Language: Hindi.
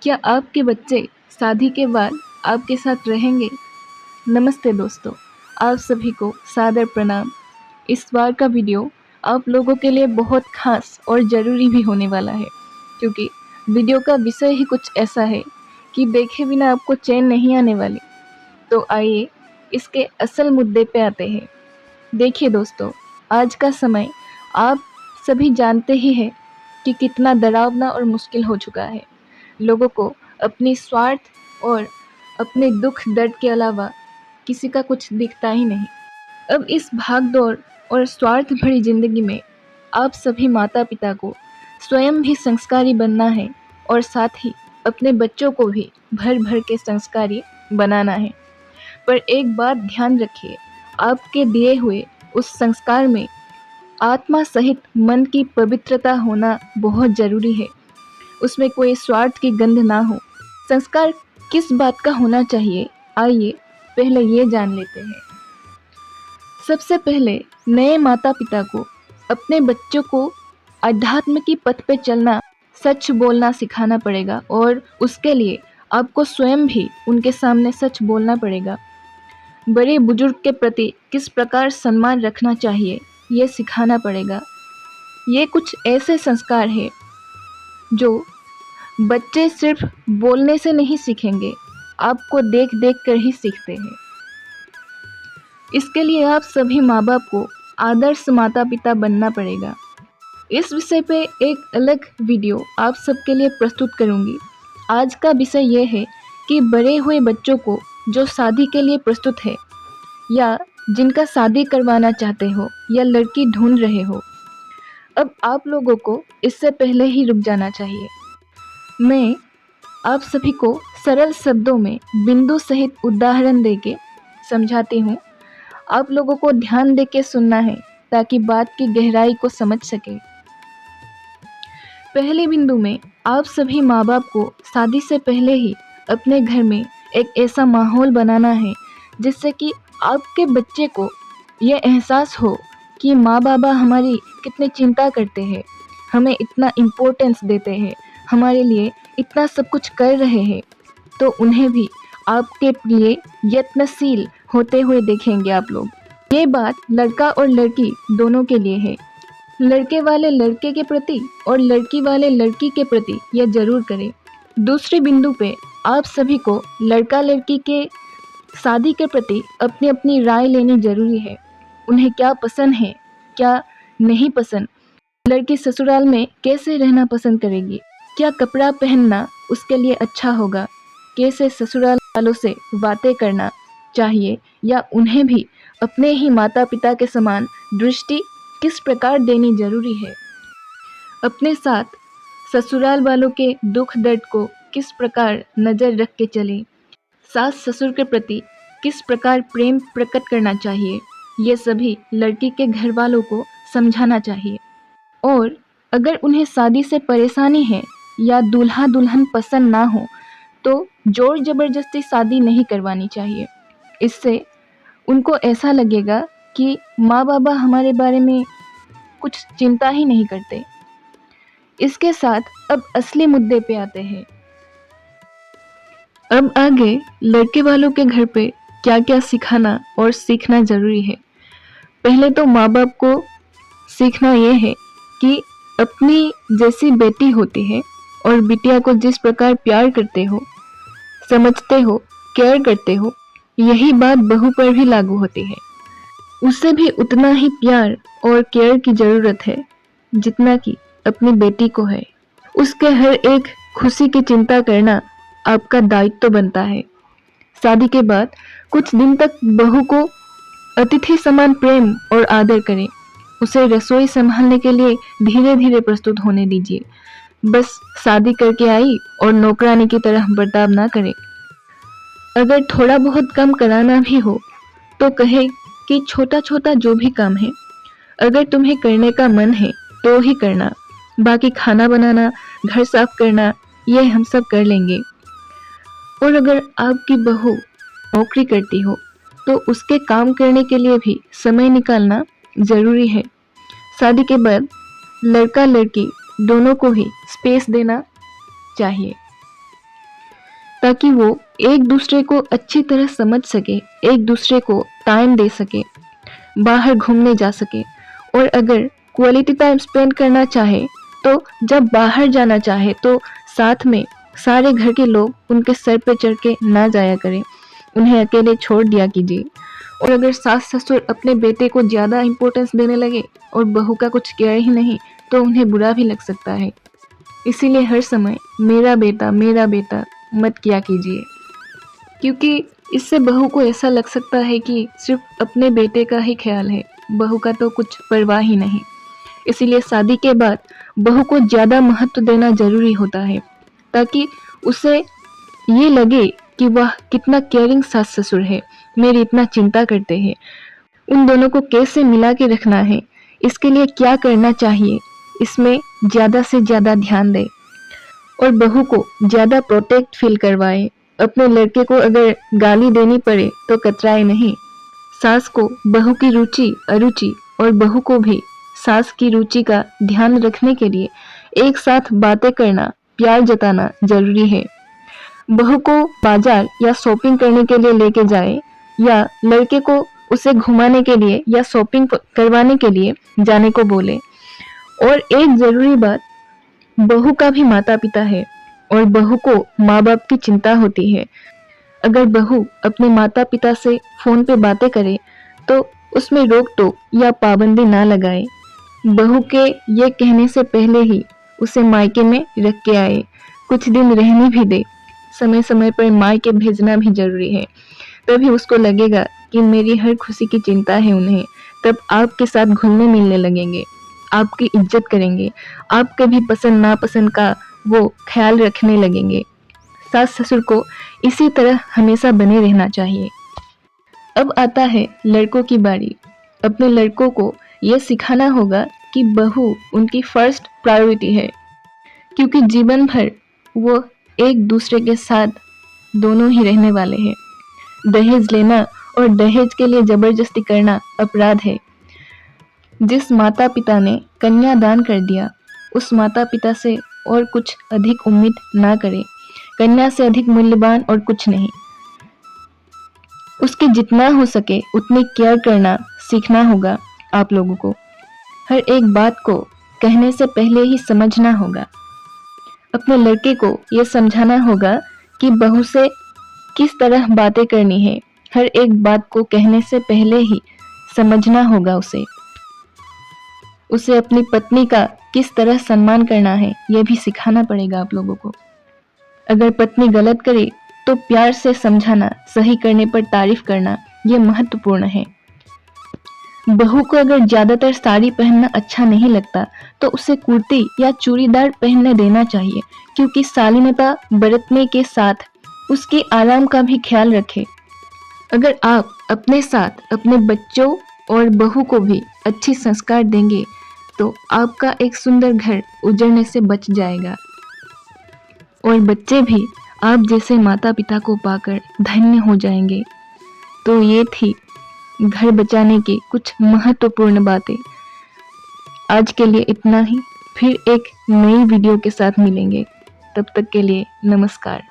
क्या आपके बच्चे शादी के बाद आपके साथ रहेंगे? नमस्ते दोस्तों, आप सभी को सादर प्रणाम। इस बार का वीडियो आप लोगों के लिए बहुत खास और ज़रूरी भी होने वाला है, क्योंकि वीडियो का विषय ही कुछ ऐसा है कि देखे बिना आपको चैन नहीं आने वाली। तो आइए इसके असल मुद्दे पे आते हैं। देखिए दोस्तों, आज का समय आप सभी जानते ही हैं कि कितना डरावना और मुश्किल हो चुका है। लोगों को अपनी स्वार्थ और अपने दुख दर्द के अलावा किसी का कुछ दिखता ही नहीं। अब इस भाग-दौड़ और स्वार्थ भरी ज़िंदगी में आप सभी माता-पिता को स्वयं भी संस्कारी बनना है और साथ ही अपने बच्चों को भी भर-भर के संस्कारी बनाना है। पर एक बात ध्यान रखिए, आपके दिए हुए उस संस्कार में आत्मा सहित मन की पवित्रता होना बहुत ज़रूरी है। उसमें कोई स्वार्थ की गंध ना हो। संस्कार किस बात का होना चाहिए, आइए पहले ये जान लेते हैं। सबसे पहले नए माता-पिता को अपने बच्चों को अध्यात्म की पथ पे चलना, सच बोलना सिखाना पड़ेगा और उसके लिए आपको स्वयं भी उनके सामने सच बोलना पड़ेगा। बड़े बुजुर्ग के प्रति किस प्रकार सम्मान रखना चाहिए, ये सिखाना पड़ेगा। ये कुछ ऐसे संस्कार हैं जो बच्चे सिर्फ बोलने से नहीं सीखेंगे, आपको देख देख कर ही सीखते हैं। इसके लिए आप सभी माँ बाप को आदर्श माता पिता बनना पड़ेगा। इस विषय पे एक अलग वीडियो आप सबके लिए प्रस्तुत करूँगी। आज का विषय ये है कि बड़े हुए बच्चों को जो शादी के लिए प्रस्तुत है या जिनका शादी करवाना चाहते हो या लड़की ढूंढ रहे हो, अब आप लोगों को इससे पहले ही रुक जाना चाहिए। मैं आप सभी को सरल शब्दों में बिंदु सहित उदाहरण देके समझाती हूँ। आप लोगों को ध्यान देके सुनना है ताकि बात की गहराई को समझ सके। पहले बिंदु में आप सभी माँ बाप को शादी से पहले ही अपने घर में एक ऐसा माहौल बनाना है जिससे कि आपके बच्चे को यह एहसास हो कि माँ बाबा हमारी कितनी चिंता करते हैं, हमें इतना इम्पोर्टेंस देते हैं, हमारे लिए इतना सब कुछ कर रहे हैं। तो उन्हें भी आपके लिए यत्नशील होते हुए देखेंगे आप लोग। ये बात लड़का और लड़की दोनों के लिए है। लड़के वाले लड़के के प्रति और लड़की वाले लड़की के प्रति यह जरूर करें। दूसरे बिंदु पे आप सभी को लड़का लड़की के शादी के प्रति अपनी अपनी राय लेनी जरूरी है। उन्हें क्या पसंद है, क्या नहीं पसंद, लड़की ससुराल में कैसे रहना पसंद करेगी, क्या कपड़ा पहनना उसके लिए अच्छा होगा, कैसे ससुराल वालों से बातें करना चाहिए या उन्हें भी अपने ही माता पिता के समान दृष्टि किस प्रकार देनी जरूरी है। अपने साथ ससुराल वालों के दुख दर्द को किस प्रकार नज़र रख के चले, सास ससुर के प्रति किस प्रकार प्रेम प्रकट करना चाहिए, ये सभी लड़की के घर वालों को समझाना चाहिए। और अगर उन्हें शादी से परेशानी है या दूल्हा दुल्हन पसंद ना हो तो जोर ज़बरदस्ती शादी नहीं करवानी चाहिए। इससे उनको ऐसा लगेगा कि माँ बाबा हमारे बारे में कुछ चिंता ही नहीं करते। इसके साथ अब असली मुद्दे पे आते हैं। अब आगे लड़के वालों के घर पे क्या क्या सिखाना और सीखना ज़रूरी है। पहले तो माँ बाप को सीखना ये है कि अपनी जैसी बेटी होती है और बिटिया को जिस प्रकार प्यार करते हो, समझते हो, केयर करते हो, यही बात बहू पर भी लागू होती है। उसे भी उतना ही प्यार और केयर की ज़रूरत है जितना कि अपनी बेटी को है। उसके हर एक खुशी की चिंता करना आपका दायित्व बनता है। शादी के बाद कुछ दिन तक बहू को अतिथि समान प्रेम और आदर करें। उसे रसोई संभालने के लिए धीरे धीरे प्रस्तुत होने दीजिए। बस शादी करके आई और नौकरानी की तरह बर्ताव ना करें। अगर थोड़ा बहुत काम कराना भी हो तो कहे कि छोटा छोटा जो भी काम है, अगर तुम्हें करने का मन है तो ही करना, बाकी खाना बनाना, घर साफ करना, ये हम सब कर लेंगे। और अगर आपकी बहू नौकरी करती हो तो उसके काम करने के लिए भी समय निकालना ज़रूरी है। शादी के बाद लड़का लड़की दोनों को ही स्पेस देना चाहिए। ताकि वो एक दूसरे को अच्छी तरह समझ सके, एक दूसरे को टाइम दे सके, बाहर घूमने जा सके। और अगर क्वालिटी टाइम स्पेंड करना चाहे तो जब बाहर जाना चाहे तो साथ में सारे घर के लोग उनके सर पे चढ़ के ना जाया करें, उन्हें अकेले छोड़ दिया कीजिए। और अगर सास ससुर अपने बेटे को ज़्यादा इम्पोर्टेंस देने लगे और बहू का कुछ केयर ही नहीं तो उन्हें बुरा भी लग सकता है। इसीलिए हर समय मेरा बेटा मत किया कीजिए, क्योंकि इससे बहू को ऐसा लग सकता है कि सिर्फ अपने बेटे का ही ख्याल है, बहू का तो कुछ परवाह ही नहीं। इसीलिए शादी के बाद बहू को ज़्यादा महत्व देना जरूरी होता है, ताकि उसे ये लगे कि वह कितना केयरिंग सास ससुर है, मेरी इतना चिंता करते हैं। उन दोनों को कैसे मिला के रखना है, इसके लिए क्या करना चाहिए, इसमें ज़्यादा से ज़्यादा ध्यान दें। और बहू को ज़्यादा प्रोटेक्ट फील करवाए। अपने लड़के को अगर गाली देनी पड़े तो कतराए नहीं। सास को बहू की रुचि अरुचि और बहू को भी सास की रुचि का ध्यान रखने के लिए एक साथ बातें करना, प्यार जताना जरूरी है। बहू को बाजार या शॉपिंग करने के लिए लेके जाए, या लड़के को उसे घुमाने के लिए या शॉपिंग करवाने के लिए जाने को बोले। और एक जरूरी बात, बहू का भी माता पिता है और बहू को माँ बाप की चिंता होती है। अगर बहू अपने माता पिता से फोन पे बातें करे तो उसमें रोक टोक या पाबंदी ना लगाए। बहू के ये कहने से पहले ही उसे मायके में रख के आए, कुछ दिन रहने भी दे। समय समय पर मायके भेजना भी जरूरी है, तभी उसको लगेगा कि मेरी हर खुशी की चिंता है उन्हें। तब आपके साथ घुलने मिलने लगेंगे, आपकी इज्जत करेंगे, आपके भी पसंद नापसंद का वो ख्याल रखने लगेंगे। सास ससुर को इसी तरह हमेशा बने रहना चाहिए। अब आता है लड़कों की बारी। अपने लड़कों को यह सिखाना होगा कि बहू उनकी फर्स्ट प्रायोरिटी है, क्योंकि जीवन भर वो एक दूसरे के साथ दोनों ही रहने वाले हैं। दहेज लेना और दहेज के लिए जबरदस्ती करना अपराध है। जिस माता पिता ने कन्या दान कर दिया, उस माता पिता से और कुछ अधिक उम्मीद ना करें। कन्या से अधिक मूल्यवान और कुछ नहीं। उसके जितना हो सके उतनी केयर करना सीखना होगा आप लोगों को। हर एक बात को कहने से पहले ही समझना होगा। अपने लड़के को यह समझाना होगा कि बहू से किस तरह बातें करनी है। हर एक बात को कहने से पहले ही समझना होगा उसे अपनी पत्नी का किस तरह सम्मान करना है, यह भी सिखाना पड़ेगा आप लोगों को। अगर पत्नी गलत करे तो प्यार से समझाना, सही करने पर तारीफ करना, यह महत्वपूर्ण है। बहू को अगर ज्यादातर साड़ी पहनना अच्छा नहीं लगता तो उसे कुर्ती या चूड़ीदार पहनने देना चाहिए, क्योंकि शालीनता बरतने के साथ उसके आराम का भी ख्याल रखें। अगर आप अपने साथ अपने बच्चों और बहू को भी अच्छी संस्कार देंगे तो आपका एक सुंदर घर उजड़ने से बच जाएगा, और बच्चे भी आप जैसे माता पिता को पाकर धन्य हो जाएंगे। तो ये थी घर बचाने की कुछ महत्वपूर्ण बातें। आज के लिए इतना ही, फिर एक नई वीडियो के साथ मिलेंगे। तब तक के लिए नमस्कार।